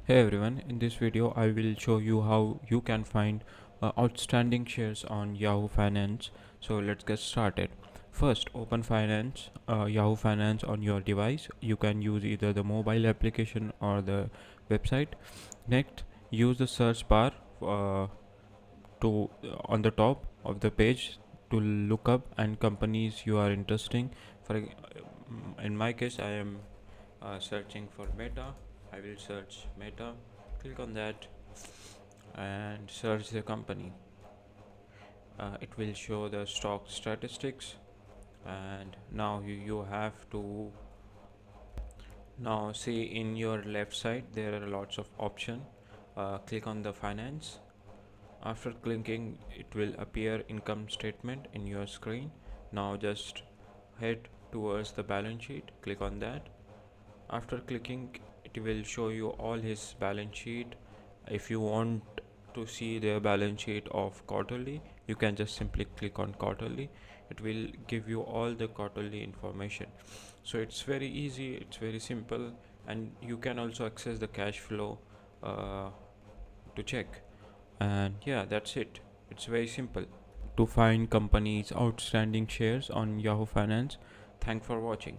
Hey everyone, in this video I will show you how you can find outstanding shares on Yahoo Finance. So let's get started. First, open Yahoo Finance on your device. You can use either the mobile application or the website. Next, use the search bar to on the top of the page to look up and companies you are interested. In my case, I am searching for Meta. I will search Meta, click on that and search the company. It will show the stock statistics, and now you have to now see in your left side there are lots of options. Click on the finance. After clicking, it will appear income statement in your screen. Now just head towards the balance sheet, click on that. After clicking, it will show you all his balance sheet. If you want to see the balance sheet of quarterly, you can just simply click on quarterly. It will give you all the quarterly information. So it's very easy, it's very simple, and you can also access the cash flow uh, to check. And yeah, that's it. It's very simple to find companies outstanding shares on Yahoo Finance. Thanks for watching.